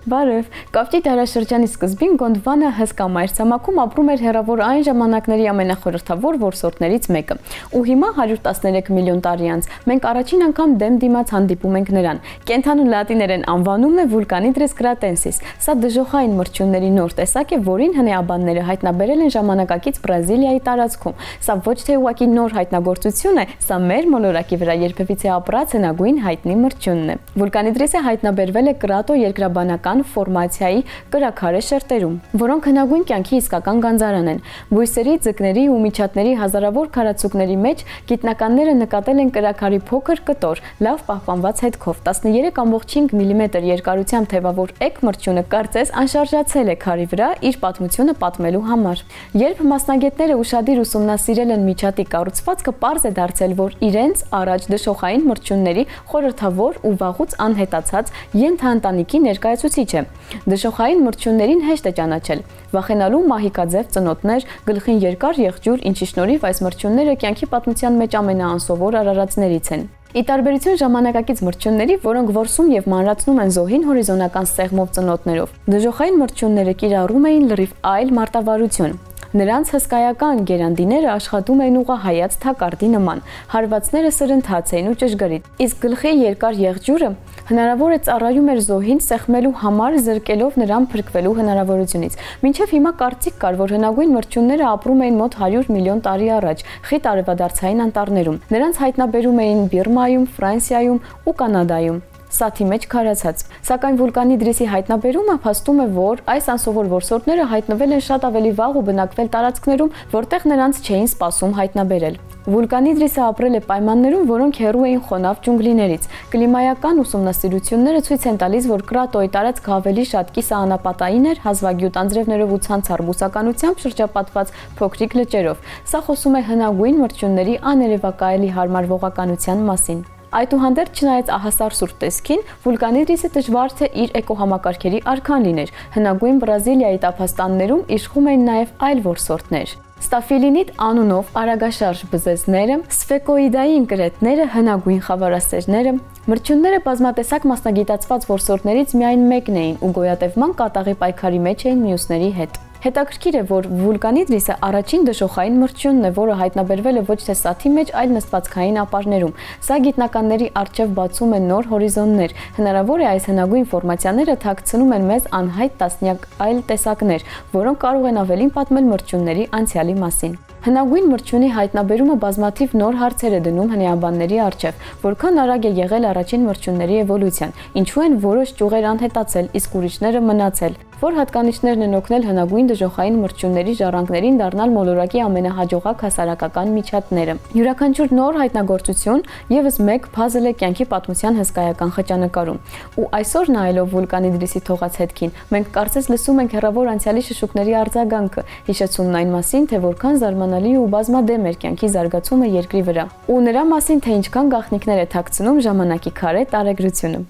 Բարև, Կավճի դարաշրջանի սկզբին Գոնդվանը հսկա մայրցամաքում ապրում էր հեռավոր այն ժամանակների ամենախորհրդավոր որսորդներից մեկը։ Ու հիմա 113 միլիոն տարի անց մենք առաջին անգամ դեմ-դիմաց հանդիպում ենք նրան։ Կենդանու լատիներեն անվանումն է Vulcanhydrus cratensis։ Սա դժոխային մրջյունների նոր տեսակ է, որին հնեաբանները հայտնաբերել են ժամանակակից Բրազիլիայի տարածքում։ Սա ոչ թե ուղղակի նոր հայտնագործություն է, սա մեր մոլորակի վրա երբևիցե ապրած հնագույն հայտնի մրջյունն է։ Vulcanhydrus-ը հայտնաբերվել է Կրատո երկրաբանական ֆորմացիայի կրաքարե շերտերում, որոնք հնագույն կյանքի իսկական գանձարան են։ Բույսերի, ձկների ու միջատների հազարավոր քարացուկների մեջ գիտնականները նկատել են կրաքարի փոքր կտոր, լավ պահպանված հետքով 13.5 մմ երկարությամբ թևավոր էգ մրջյունը կարծես անշարժացել է քարի վրա իր պատմությունը պատմելու համար։ Երբ մասնագետները ուշադիր ուսումնասիրել են միջատի կառուցվածքը, պարզ է դարձել, որ իրենց առաջ դժոխային մրջյունների խորհրդավոր ու վաղուց անհետացած ենթաընտանիքի ներկայացուցիչ է։ Դժոխային մրջյուններին հեշտ է ճանաչել։ Վախենալու մահիկաձև ծնոտներ, գլխին երկար եղջյուր, ինչի շնորհիվ այս մրջյունները կյանքի պատմության մեջ ամենաանսովոր արարածներից են։ Ի տարբերություն ժամանակակից մրջյունների, որոնք որսում եւ մանրացնում են զոհին հորիզոնական սեղմով ծնոտներով, դժոխային մրջյունները կիրառում էին լրիվ այլ մարտավարություն։ Նրանց հսկայական գերանդիները աշխատում էին ուղղահայաց թակարդի նման, հարվածները սրընթաց էին ու ճշգրիտ, իսկ գլխի երկար եղջյուրը հնարավոր է ծառայում էր զոհին սեղմելու համար, զրկելով նրան փրկվելու հնարավորությունից։ Մինչև հիմա կարծիք կար, որ հնագույն մրջյունները ապրում էին մոտ 100 միլիոն տարի առաջ խիտ արևադարձային անտառներում։ Նրանց հայտնաբերում էին Բիրմայում, Ֆրանսիայում ու Կանադայում։ Սաթի մեջ քարացած։ Սակայն Vulcanhydrus-ի հայտնաբերումը փաստում է, որ այս անսովոր որսորդները հայտնվել են շատ ավելի վաղ ու բնակվել տարածքներում, որտեղ նրանց չէին սպասում հայտնաբերել։ Vulcanhydrus-ը ապրել է պայմաններում, որոնք հեռու էին խոնավ ջունգլիներից։ Կլիմայական ուսումնասիրությունները ցույց են տալիս, որ Կրատոյի տարածքը ավելի շատ կիսաանապատային էր, հազվագյուտ անձրևներով ու ցանցառ բուսականությամբ շրջապատված փոքրիկ լճերով։ Սա խոսում է հնագույն մրջյունների աներևակայելի հարմարվողականության մասին։ Այդուհանդերձ, չնայած ահասար սուր տեսքին, Vulcanhydrus-ը դժվար թե իր էկոհամակարգերի արքան լիներ։ Հնագույն Բրազիլիայի տափաստաններում իշխում էին նաև այլ որսորդներ։ Ստաֆիլինիդ անունով արագաշարժ բզեզները, սֆեկոիդային կրետները, հնագույն խավարասերները, մրջյունները բազմատեսակ մասնագիտացված որսորդներից միայն մեկն էին ու գոյատևման կատաղի պայքարի մեջ էին մյուսների հետ։ Հետաքրքիր է, որ Vulcanhydrus-ը առաջին դժոխային մրջյունն է, որը հայտնաբերվել է ոչ թե սաթի մեջ, այլ նստվածքային ապարներում։ Սա գիտնականների առջև բացում է նոր հորիզոններ։ Հնարավոր է այս հնագույն ֆորմացիաները թաքցնում են մեզ անհայտ տասնյակ այլ տեսակներ, որոնք կարող են ավելին պատմել մրջյունների անցյալի մասին։ Հնագույն մրջյունի հայտնաբերումը բազմաթիվ նոր հարցեր է դնում հնեաբանների առջև, որքան արագ է եղել առաջին մրջյունների էվոլյուցիան, ինչու են որոշ ճյուղեր անհետացել, իսկ ուրիշները մնացել, որ հատկանիշներն են օգնել հնագույն դժոխային մրջյունների ժառանգներին դառնալ մոլորակի ամենահաջողակ հասարակական միջատները։ Յուրաքանչյուր նոր հայտնագործություն եւս մեկ փազլ է կյանքի պատմության հսկայական խճանկարում։ Ու այսօր նայելով Vulcanhydrus-ի թողած հետքին, մենք կարծես լսում ենք հեռավոր անցյալի շշուկների արձագանքը, հիշեցումն այն մասին, թե որքան զարմանալի ու բազմադեմ էր կյանքի զարգացումը երկրի վրա, ու նրա մասին, թե ինչքան գաղտնիքներ է թաքցնում ժամանակի քարե տարեգրությունը։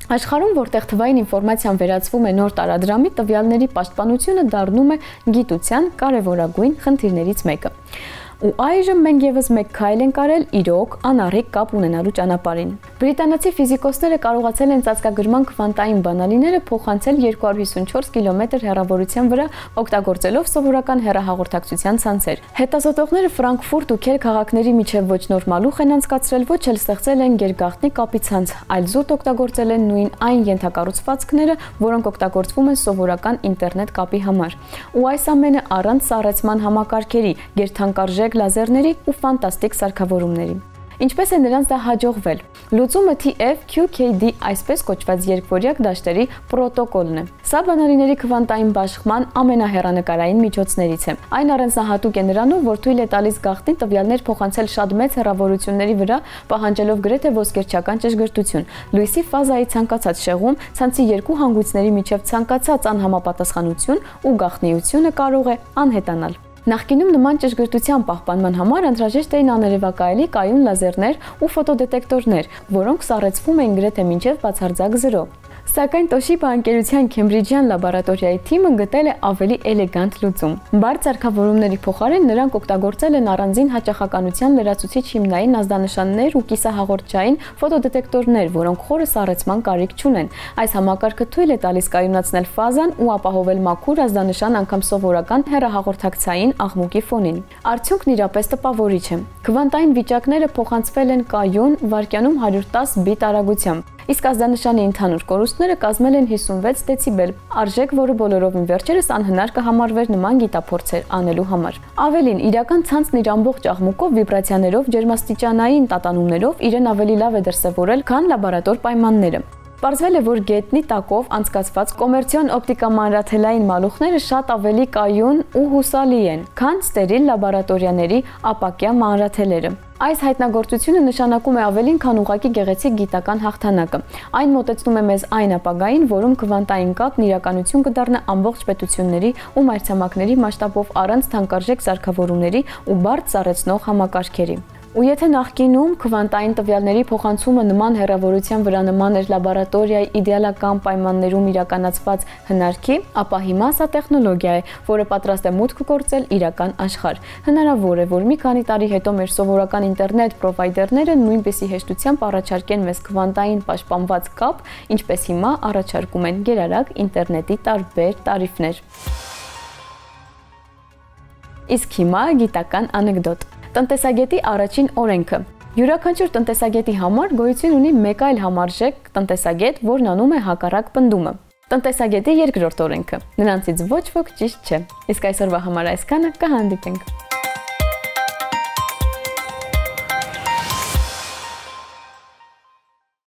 Աշխարհում, որտեղ թվային ինֆորմացիան վերածվում է նոր տարադրամի, տվյալների պաշտպանությունը դառնում է գիտության կարևորագույն խնդիրներից մեկը։ Ու այժմ մենք եւս մեկ քայլ ենք արել իրոք անառիկ կապ ունենալու ճանապարհին։ Բրիտանացի ֆիզիկոսները կարողացել են ծածկագրման քվանտային բանալիները փոխանցել 254 կիլոմետր հեռավորության վրա, օգտագործելով սովորական հեռահաղորդակցության ցանցեր։ Հետազոտողները Ֆրանկֆուրտ ու Քել քաղաքների միջև ոչ նորմալուխ են անցկացրել, ոչ էլ ստեղծել են գերգաղտնի կապի ցանց, այլ զուտ օգտագործել են նույն այն ենթակառուցվածքները, որոնք օգտագործվում են սովորական ինտերնետ կապի համար։ Ու այս ամենը առանց սառեցման համակարգերի, գերթանկարժեք լազերների ու ֆանտաստիկ սարքավորումների։ Ինչպես է նրանց դա հաջողվել։ Լուծումը TF-QKD այսպես կոչված երկվորյակ դաշտերի պրոտոկոլն է։ Սա բանալիների քվանտային բաշխման ամենահեռանկարային միջոցներից է։ Այն առանձնահատուկ է նրանով, որ թույլ է տալիս գաղտնի տվյալներ փոխանցել շատ մեծ հեռավորությունների վրա, պահանջելով գրեթե ոսկերչական ճշգրտություն։ Լույսի ֆազայի ցանկացած շեղում, ցանցի երկու հանգույցների միջև ցանկացած անհամապատասխանություն ու գաղտնիությունը կարող է անհետանալ։ Նախկինում նման ճշգրտության պահպանման համար անհրաժեշտ էին աներևակայելի կայուն լազերներ ու ֆոտոդետեկտորներ, որոնք սառեցվում էին գրեթե մինչև բացարձակ 0։ Սակայն Toshiba ընկերության Քեմբրիջյան լաբորատորիայի թիմը գտել է ավելի էլեգանտ լուծում։ Բարդ սարքավորումների փոխարեն նրանք օգտագործել են առանձին հաճախականության լրացուցիչ հիմնային ազդանշաններ ու կիսահաղորդչային ֆոտոդետեկտորներ, որոնք խորը սառեցման կարիք չունեն։ Այս համակարգը թույլ է տալիս կայունացնել ֆազան ու ապահովել մաքուր ազդանշան անգամ սովորական հեռահաղորդակցային աղմուկի ֆոնին։ Արդյունքն իրապես տպավորիչ է։ Քվանտային վիճակները փոխանցվել են կայուն վայրկյանում 110 բիտ արագությամբ։ Իսկ ազդանշանի ընդհանուր կորուստները կազմել են 56 դեցիբել, արժեք, որը բոլորովին վերջերս անհնար կհամարվեր նման գիտափորձեր անելու համար։ Ավելին, իրական ցանցն իր ամբողջ աղմուկով, վիբրացիաներով, ջերմաստիճանային տատանումներով իրեն ավելի լավ է դրսևորել, քան լաբորատոր պայմանները։ Պարզվել է, որ գետնի տակով անցկացված կոմերցիոն օպտիկամանրաթելային մալուխները շատ ավելի կայուն ու հուսալի են, քան ստերիլ լաբորատորիաների ապակյա մանրաթելերը։ Այս հայտնագործությունը նշանակում է ավելին, քան ուղղակի գեղեցիկ գիտական հաղթանակը։ Այն մոտեցնում է մեզ այն ապագային, որում քվանտային կապն իրականություն կդառնա ամբողջ պետությունների ու մայրցամաքների մասշտաբով առանց թանկարժեք սարքավորումների ու բարդ սառեցնող համակարգերի։ Ու եթե նախկինում քվանտային տվյալների փոխանցումը նման հեռավորության վրա նման էր լաբորատորիայի իդեալական պայմաններում իրականացված հնարքի, ապա հիմա սա տեխնոլոգիա է, որը պատրաստ է մուտք գործել իրական աշխարհ։ Հնարավոր է, որ մի քանի տարի հետո մեր սովորական ինտերնետ պրովայդերները նույնպիսի հեշտությամբ առաջարկեն մեզ քվանտային պաշտպանված կապ, ինչպես հիմա առաջարկում են գերարագ ինտերնետի տարբեր տարիֆներ։ Իսկ հիմա գիտական անեկդոտ։ Տնտեսագետի առաջին օրենքը։ Յուրաքանչյուր տնտեսագետի համար գոյություն ունի մեկ այլ համարժեք տնտեսագետ, որն անում է հակառակ պնդումը։ Տնտեսագետի երկրորդ օրենքը։ Նրանցից ոչ ոք ճիշտ չէ։ Իսկ այսօրվա համար այսքանը, կհանդիպենք։